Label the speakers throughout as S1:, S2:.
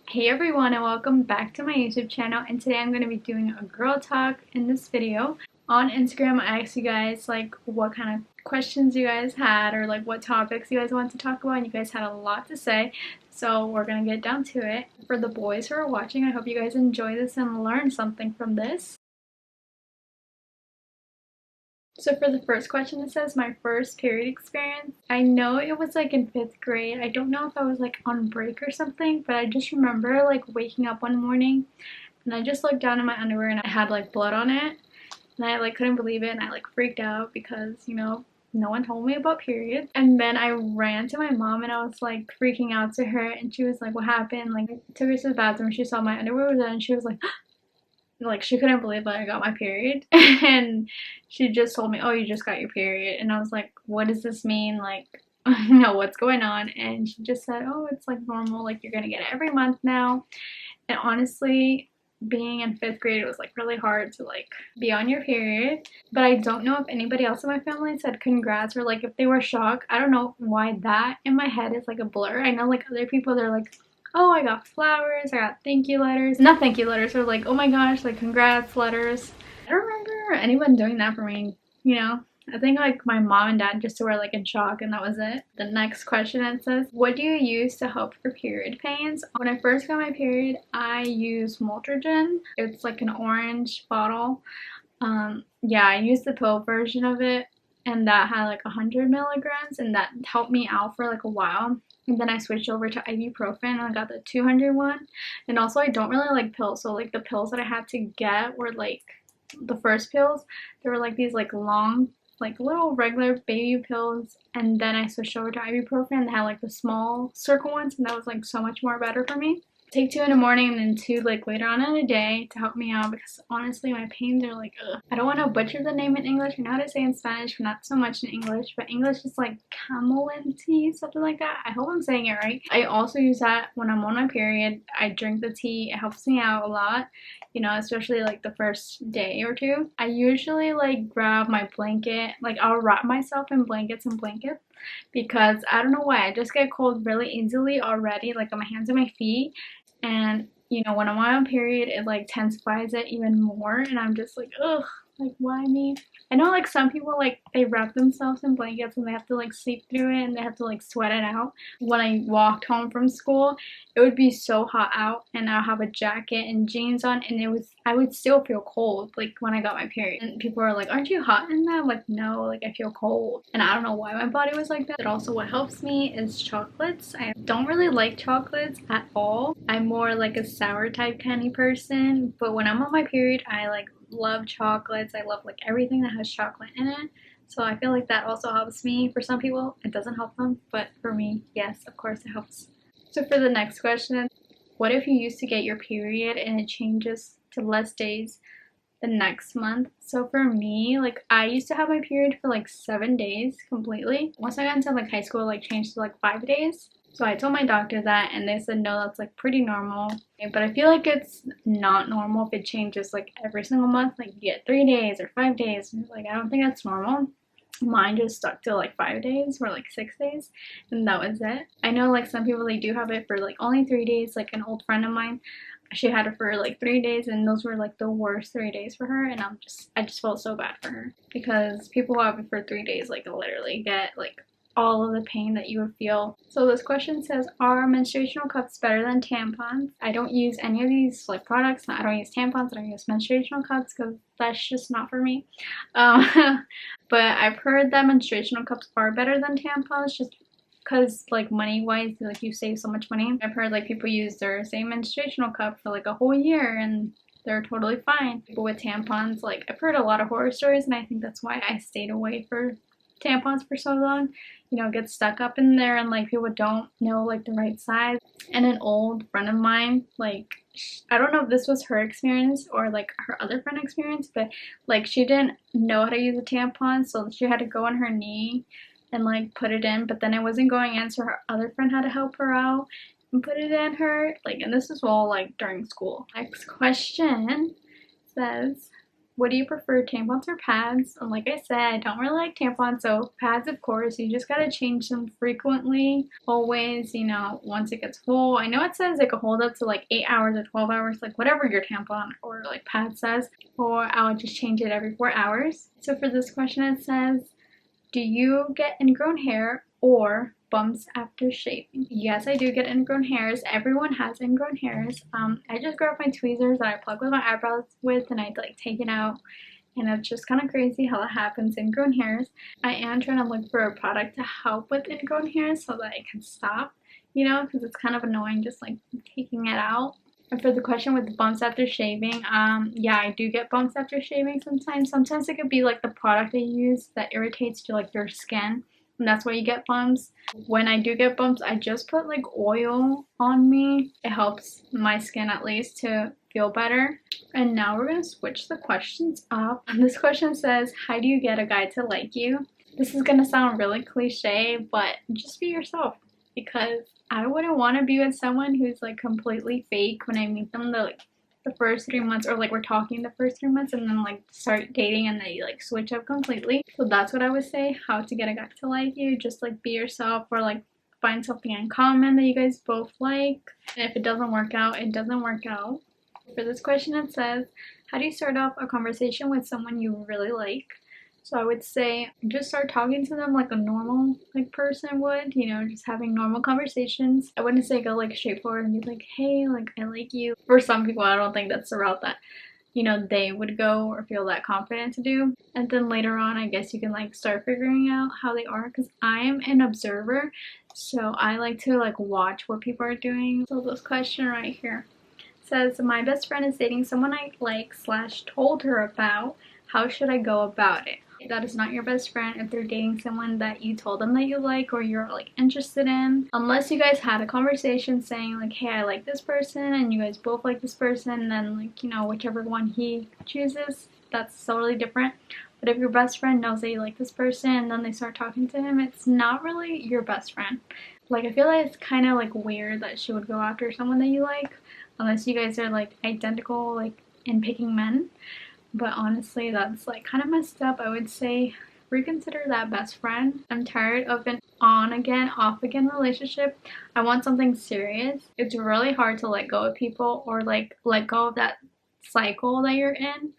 S1: Hey everyone, and welcome back to my YouTube channel. And today I'm going to be doing a girl talk in this video. On Instagram I asked you guys like what kind of questions you guys had or like what topics you guys wanted to talk about, and you guys had a lot to say, so we're going to get down to it. For the boys who are watching, I hope you guys enjoy this and learn something from this. So for the first question, it says my first period experience. I know it was like in 5th grade. I don't know if I was like on break or something, but I just remember like waking up one morning and I just looked down in my underwear and I had like blood on it. And I like couldn't believe it, and I like freaked out because, no one told me about periods. And then I ran to my mom and I was like freaking out to her, and she was like, what happened? Like, I took her to the bathroom, she saw my underwear was there and she was like she couldn't believe that I got my period. And she just told me, oh, you just got your period. And I was like, what does this mean? Like, what's going on? And she just said, oh, it's like normal, like you're gonna get it every month now. And honestly, being in 5th grade, it was like really hard to like be on your period. But I don't know if anybody else in my family said congrats or like if they were shocked. I don't know why that in my head is like a blur. I know like other people, they're like, oh, I got flowers, I got thank you letters. Not thank you letters, or like, oh my gosh, like congrats letters. I don't remember anyone doing that for me, I think like my mom and dad just were like in shock, and that was it. The next question, it says, what do you use to help for period pains? When I first got my period, I used Multigen. It's like an orange bottle. Yeah, I used the pill version of it, and that had like 100 milligrams, and that helped me out for like a while. And then I switched over to ibuprofen and I got the 200 one. And also I don't really like pills, so like the pills that I had to get were like the first pills. They were like these like long, like little regular baby pills, and then I switched over to ibuprofen. They had like the small circle ones, and that was like so much more better for me. Take 2 in the morning and then 2 like later on in the day to help me out, because honestly my pains are like, ugh. I don't want to butcher the name in English. I know how to say in Spanish, but not so much in English. But English is like chamomile tea, something like that. I hope I'm saying it right. I also use that when I'm on my period. I drink the tea. It helps me out a lot, especially like the first day or two. I usually like grab my blanket, like I'll wrap myself in blankets because I don't know why, I just get cold really easily already, like on my hands and my feet. And when I'm on a period, it like intensifies it even more, and I'm just like, ugh, like why me? I know like some people like they wrap themselves in blankets and they have to like sleep through it and they have to like sweat it out. When I walked home from school, it would be so hot out and I'll have a jacket and jeans on, and I would still feel cold like when I got my period. And people are like, aren't you hot in that? I'm like, no, like I feel cold. And I don't know why my body was like that. But also what helps me is chocolates. I don't really like chocolates at all. I'm more like a sour type candy person, but when I'm on my period, I like love chocolates. I love like everything that has chocolate in it. So I feel like that also helps me. For some people, it doesn't help them, but for me, yes, of course it helps. So for the next question, what if you used to get your period and it changes to less days the next month? So for me, like I used to have my period for like 7 days completely. Once I got into like high school, like changed to like 5 days. So I told my doctor that, and they said no, that's like pretty normal. But I feel like it's not normal if it changes like every single month. Like you get 3 days or 5 days. Like I don't think that's normal. Mine just stuck to like 5 days or like 6 days, and that was it. I know like some people, they do have it for like only 3 days. Like an old friend of mine, she had it for like 3 days, and those were like the worst 3 days for her. And I just felt so bad for her, because people who have it for 3 days like literally get like all of the pain that you would feel. So this question says, are menstruational cups better than tampons? I don't use any of these like products. I don't use tampons. I don't use menstruational cups because that's just not for me. But I've heard that menstruational cups are better than tampons, just because like money wise, like you save so much money. I've heard like people use their same menstruational cup for like a whole year and they're totally fine. But with tampons, like I've heard a lot of horror stories, and I think that's why I stayed away for tampons for so long. Get stuck up in there, and like people don't know like the right size. And an old friend of mine, like I don't know if this was her experience or like her other friend experience, but like she didn't know how to use a tampon, so she had to go on her knee and like put it in, but then it wasn't going in, so her other friend had to help her out and put it in her, like, and this is all like during school. Next question says, what do you prefer, tampons or pads? And like I said, I don't really like tampons, so pads, of course, you just gotta change them frequently, always, you know, once it gets full. I know it says it can hold up to like 8 hours or 12 hours, like whatever your tampon or like pad says, or I'll just change it every 4 hours. So for this question, it says, do you get ingrown hair or bumps after shaving? Yes, I do get ingrown hairs. Everyone has ingrown hairs. I just grab my tweezers that I plug with my eyebrows with, and I like take it out, and it's just kind of crazy how that happens. Ingrown hairs. I am trying to look for a product to help with ingrown hairs so that it can stop, you know, because it's kind of annoying just like taking it out. And for the question with the bumps after shaving, yeah, I do get bumps after shaving sometimes. Sometimes it could be like the product I use that irritates to like your skin, and that's why you get bumps. When I do get bumps, I just put like oil on me. It helps my skin at least to feel better. And now we're gonna switch the questions up. And this question says, how do you get a guy to like you? This is gonna sound really cliche, but just be yourself, because I wouldn't want to be with someone who's like completely fake when I meet them the first 3 months, or like we're talking the first 3 months and then like start dating and they like switch up completely. So that's what I would say, how to get a guy to like you. Just like be yourself, or like find something in common that you guys both like. And if it doesn't work out, it doesn't work out. For this question, it says, how do you start off a conversation with someone you really like? So I would say just start talking to them like a normal like person would, you know, just having normal conversations. I wouldn't say go like straightforward and be like, hey, like I like you. For some people, I don't think that's the route that, you know, they would go or feel that confident to do. And then later on, I guess you can like start figuring out how they are, because I am an observer, so I like to like watch what people are doing. So this question right here says, my best friend is dating someone I like / told her about. How should I go about it? That is not your best friend if they're dating someone that you told them that you like or you're like interested in. Unless you guys had a conversation saying like, hey, I like this person, and you guys both like this person, then like, you know, whichever one he chooses, that's totally different. But if your best friend knows that you like this person and then they start talking to him, it's not really your best friend. Like, I feel like it's kind of like weird that she would go after someone that you like, unless you guys are like identical, like in picking men. But honestly, that's like kind of messed up. I would say reconsider that best friend. I'm tired of an on again, off again relationship. I want something serious. It's really hard to let go of people, or like let go of that cycle that you're in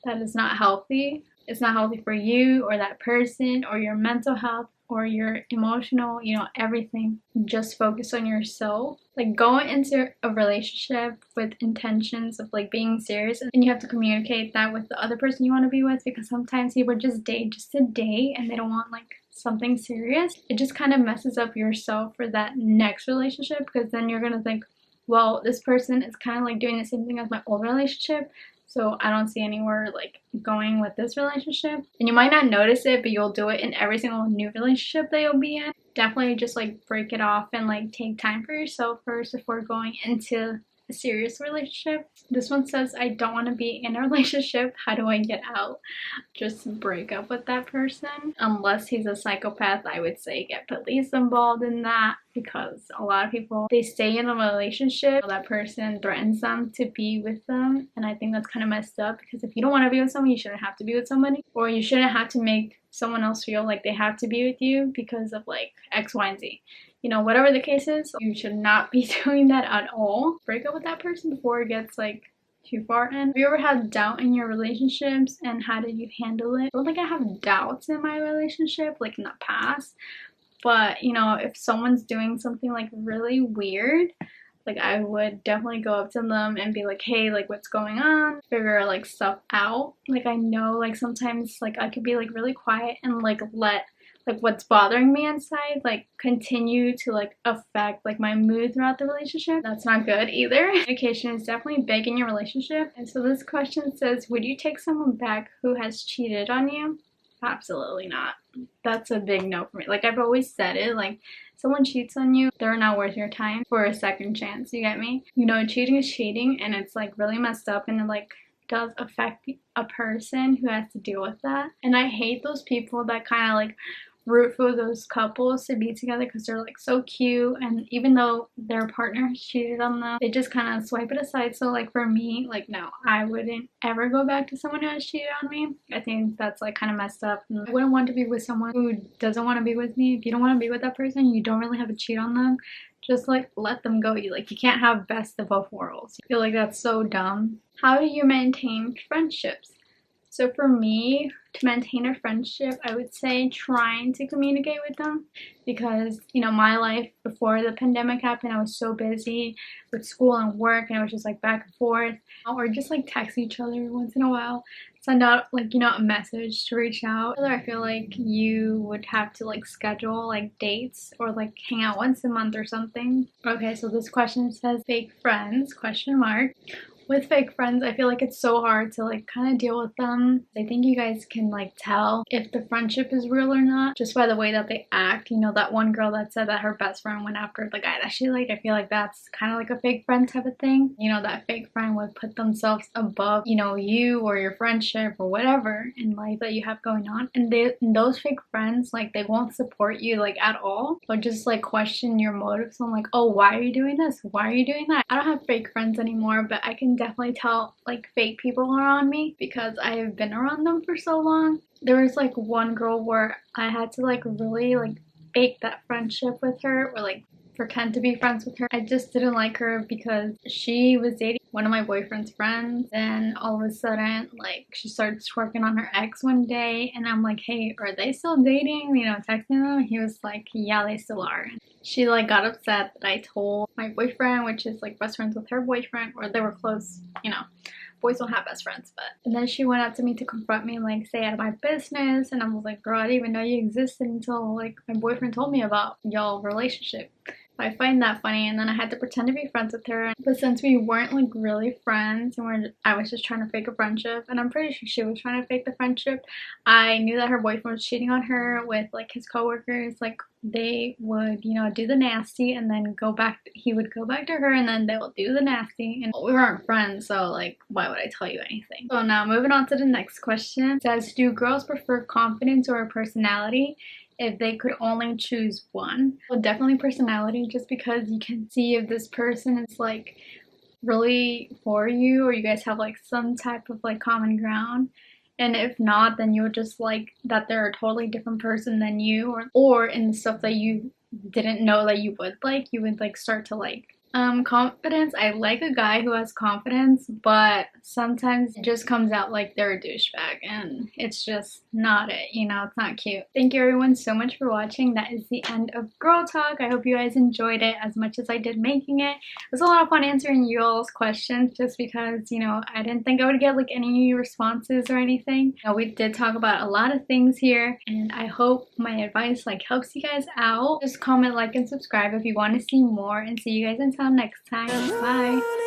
S1: that is not healthy. It's not healthy for you or that person or your mental health or your emotional, you know, everything. Just focus on yourself. Like, go into a relationship with intentions of like being serious, and you have to communicate that with the other person you want to be with, because sometimes people just date just to date and they don't want like something serious. It just kind of messes up yourself for that next relationship, because then you're gonna think, well, this person is kind of like doing the same thing as my old relationship, so I don't see anywhere like going with this relationship. And you might not notice it, but you'll do it in every single new relationship that you'll be in. Definitely just like break it off and like take time for yourself first before going into a serious relationship. This one says, I don't want to be in a relationship. How do I get out? Just break up with that person. Unless he's a psychopath, I would say get police involved in that, because a lot of people, they stay in a relationship, that person threatens them to be with them, and I think that's kind of messed up, because if you don't want to be with someone, you shouldn't have to be with somebody, or you shouldn't have to make someone else feel like they have to be with you because of like X, Y, and Z. You know, whatever the case is, you should not be doing that at all. Break up with that person before it gets like too far in. Have you ever had doubt in your relationships, and how did you handle it? I don't think I have doubts in my relationship like in the past, but you know, if someone's doing something like really weird, like I would definitely go up to them and be like, hey, like what's going on? Figure like stuff out. Like, I know like sometimes like I could be like really quiet and like let like what's bothering me inside like continue to like affect like my mood throughout the relationship. That's not good either. Communication is definitely big in your relationship. And so this question says, would you take someone back who has cheated on you? Absolutely not. That's a big no for me. Like, I've always said it, like, someone cheats on you, they're not worth your time for a second chance. You get me? You know, cheating is cheating, and it's like really messed up, and it like does affect a person who has to deal with that. And I hate those people that kind of like root for those couples to be together because they're like so cute, and even though their partner cheated on them, they just kind of swipe it aside. So like for me, like no, I wouldn't ever go back to someone who has cheated on me. I think that's like kind of messed up. I wouldn't want to be with someone who doesn't want to be with me. If you don't want to be with that person, you don't really have to cheat on them. Just like let them go. You can't have best of both worlds. I feel like that's so dumb. How do you maintain friendships? So for me, to maintain a friendship, I would say trying to communicate with them, because my life before the pandemic happened, I was so busy with school and work, and I was just like back and forth, or just like text each other once in a while, send out a message to reach out. I feel like you would have to like schedule like dates or like hang out once a month or something. Okay, so this question says fake friends question mark. With fake friends, I feel like it's so hard to like kind of deal with them. I think you guys can like tell if the friendship is real or not just by the way that they act. That one girl that said that her best friend went after the guy that she liked. I feel like that's kind of like a fake friend type of thing. That fake friend would put themselves above, you or your friendship or whatever in life that you have going on. And those fake friends, like they won't support you like at all, or just like question your motives. I'm like, oh, why are you doing this? Why are you doing that? I don't have fake friends anymore, but I can definitely tell like fake people around me because I have been around them for so long. There was like one girl where I had to like really like fake that friendship with her, or like pretend to be friends with her. I just didn't like her because she was dating one of my boyfriend's friends. Then all of a sudden, like she started twerking on her ex one day, and I'm like, hey, are they still dating? Texting them. He was like, yeah, they still are. She like got upset that I told my boyfriend, which is like best friends with her boyfriend, or they were close, boys don't have best friends. But and then she went up to me to confront me and like say out of my business, and I was like, girl, I didn't even know you existed until like my boyfriend told me about y'all relationship. I find that funny, and then I had to pretend to be friends with her. But since we weren't like really friends, and I was just trying to fake a friendship, and I'm pretty sure she was trying to fake the friendship, I knew that her boyfriend was cheating on her with like his coworkers. Like they would, do the nasty, and then he would go back to her, and then they will do the nasty. And we weren't friends, so like why would I tell you anything? So now moving on to the next question. It says, do girls prefer confidence or personality if they could only choose one? Well, definitely personality, just because you can see if this person is like really for you, or you guys have like some type of like common ground. And if not, then you'll just like that they're a totally different person than you, or in the stuff that you didn't know that you would like, you would like start to like. Confidence. I like a guy who has confidence, but sometimes it just comes out like they're a douchebag, and it's just not it, it's not cute. Thank you everyone so much for watching. That is the end of Girl Talk. I hope you guys enjoyed it as much as I did making it. It was a lot of fun answering you all's questions, just because, I didn't think I would get like any responses or anything. We did talk about a lot of things here, and I hope my advice like helps you guys out. Just comment, like, and subscribe if you want to see more, and see you guys in next time. Bye.